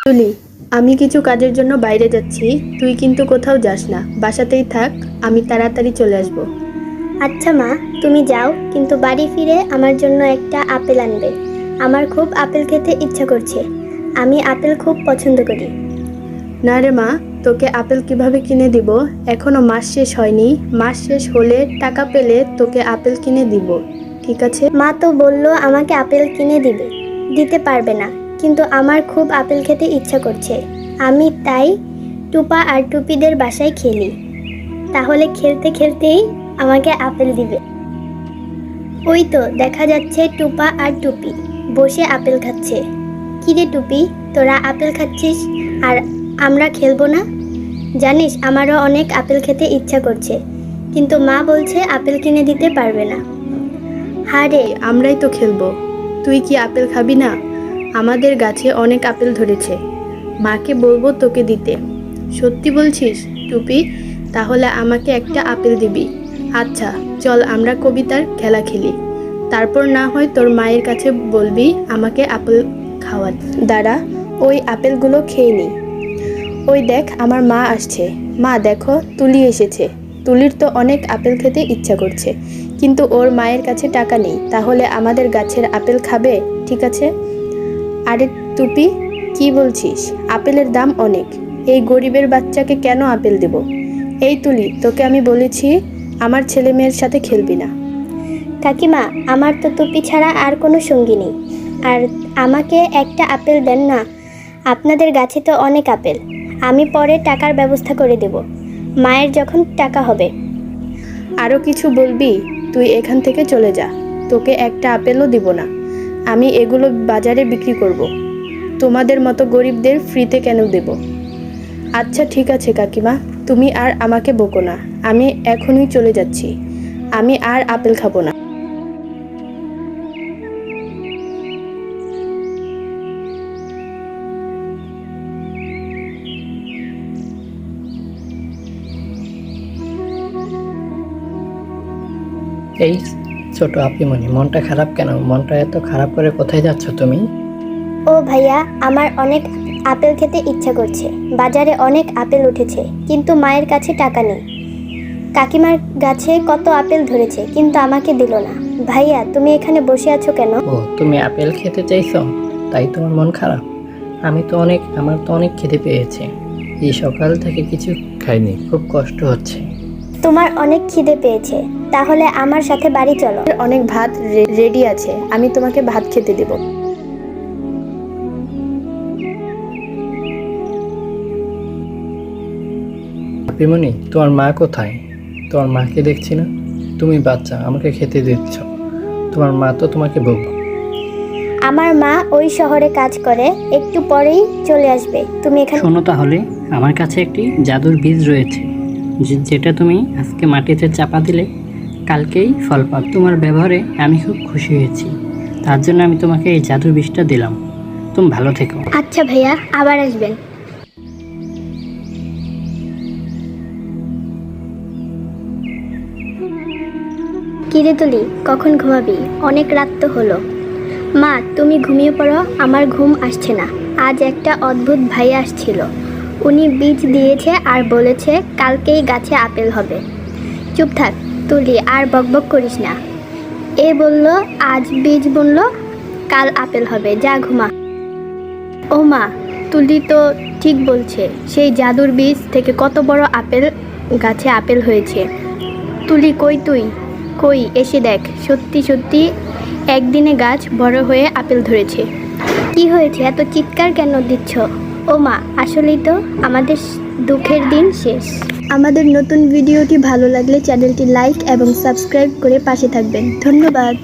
তুলি, আমি কিছু কাজের জন্য বাইরে যাচ্ছি, তুই কিন্তু কোথাও যাস না, বাসাতেই থাক, আমি তাড়াতাড়ি চলে আসব। আচ্ছা মা, তুমি যাও, কিন্তু বাড়ি ফিরে আমার জন্য একটা আপেল আনবে। আমার খুব আপেল খেতে ইচ্ছা করছে। আমি আপেল খুব পছন্দ করি। না রে মা, তোকে আপেল কিভাবে কিনে দিব? এখনো মাস শেষ হয়নি, মাস শেষ হলে টাকা পেলে তোকে আপেল কিনে দিব, ঠিক আছে? মা তো বললো আমাকে আপেল কিনে দিবে। দিতে পারবে না, কিন্তু আমার খুব আপেল খেতে ইচ্ছা করছে। আমি তাই টুপা আর টুপিদের বাসায় খেলি। তাহলে খেলতে খেলতেই আমাকে আপেল দিবে। ওই তো দেখা যাচ্ছে টুপা আর টুপি বসে আপেল খাচ্ছে। কিরে টুপি, তোরা আপেল খাচ্ছিস আর আমরা খেলবো না? জানিস আমারও অনেক আপেল খেতে ইচ্ছা করছে, কিন্তু মা বলছে আপেল কিনে দিতে পারবে না। হারে, আমরাই তো খেলবো, তুই কি আপেল খাবি না? আমাদের গাছে অনেক আপেল ধরেছে, মাকে বলবো তোকে দিতে। সত্যি বলছিস টুপি? তাহলে আমাকে একটা আপেল দিবি। আচ্ছা চল, আমরা কবিতার খেলা খেলি, তারপর না হয় তোর মায়ের কাছে বলবি আমাকে আপেল খাওয়া। দাঁড়া, ওই আপেলগুলো খেয়ে নি। ওই দেখ, আমার মা আসছে। মা দেখো, তুলি এসেছে। তুলির তো অনেক আপেল খেতে ইচ্ছা করছে, কিন্তু ওর মায়ের কাছে টাকা নেই। তাহলে আমাদের গাছের আপেল খাবে, ঠিক আছে? আরে টুপি, কি বলছিস? আপেলের দাম অনেক, এই গরিবের বাচ্চাকে কেন আপেল দেব? এই তুলি, তোকে আমি বলেছি আমার ছেলে মেয়ের সাথে খেলবি না। কাকিমা, আমার তো টুপি ছাড়া আর কোনো সঙ্গী নেই, আর আমাকে একটা আপেল দেন না। আপনাদের গাছে তো অনেক আপেল, আমি পরে টাকার ব্যবস্থা করে দেব, মায়ের যখন টাকা হবে। আরও কিছু বলবি? তুই এখান থেকে চলে যা, তোকে একটা আপেলও দিব না। আমি এগুলো বাজারে বিক্রি করব, তোমাদের মতো গরিবদের ফ্রিতে কেন দেব? আচ্ছা ঠিক আছে কাকিমা, তুমি আর আমাকে বকো না, আমি এখনই চলে যাচ্ছি, আমি আর আপেল খাবো না। এই ছোট আপিমনি, মনটা খারাপ কেন? মনটা এত খারাপ করে কোথায় যাচ্ছ তুমি? ও ভাইয়া, আমার অনেক আপেল খেতে ইচ্ছা করছে। বাজারে অনেক আপেল উঠেছে, কিন্তু মায়ের কাছে টাকা নেই। কাকিমার গাছে কত আপেল ধরেছে, কিন্তু আমাকে দিল না। ভাইয়া, তুমি এখানে বসে আছো কেন? ও, তুমি আপেল খেতে চাইছো, তাই তোমার মন খারাপ? আমার তো অনেক খিদে পেয়েছে, এই সকাল থেকে কিছু খাইনি, খুব কষ্ট হচ্ছে। তোমার অনেক খিদে পেয়েছে, তাহলে আমার সাথে বাড়ি চলো। অনেক ভাত রেডি আছে, আমি তোমাকে ভাত খেতে দেব। আপিমনি, তোমার মা কোথায়? তোমার মাকে দেখছি না। তুমি বাচ্চা, আমাকে খেতে দিচ্ছ, তোমার মা তো তোমাকে বকবে। আমার মা ওই শহরে কাজ করে, একটু পরেই চলে আসবে। তুমি এখানে শোনো তাহলে, আমার কাছে একটি জাদুর বীজ রয়েছে, যেটা তুমি আজকে মাটিতে চাপা দিলে কালকেই ফল পাবে। তোমার ব্যবহারে আমি খুব খুশি হয়েছি, তার জন্য আমি তোমাকে এই জাদুর বীজটা দিলাম। তুমি ভালো থেকো। আচ্ছা ভাইয়া, আবার আসবেন। কিরে তুলি, কখন ঘুমাবি? অনেক রাত তো হলো। মা, তুমি ঘুমিয়ে পড়ো, আমার ঘুম আসছে না। আজ একটা অদ্ভুত ভাইয়া আসছিল, উনি বীজ দিয়েছে আর বলেছে কালকেই গাছে আপেল হবে। চুপ থাক তুলি, আর বকবক করিস না। এ বলল আজ বীজ বুনলো, কাল আপেল হবে, যা ঘুমা। ও মা, তুলি তো ঠিক বলছে, সেই জাদুর বীজ থেকে কত বড় আপেল গাছে আপেল হয়েছে। তুলি কই, তুই কই, এসে দেখ, সত্যি সত্যি একদিনে গাছ বড় হয়ে আপেল ধরেছে। কি হয়েছে, এত চিৎকার কেন দিচ্ছ? ও মা, আসলেই তো আমাদের দুঃখের দিন শেষ। আমাদের নতুন ভিডিওটি ভালো লাগলে চ্যানেলটি লাইক এবং সাবস্ক্রাইব করে পাশে থাকবেন। ধন্যবাদ।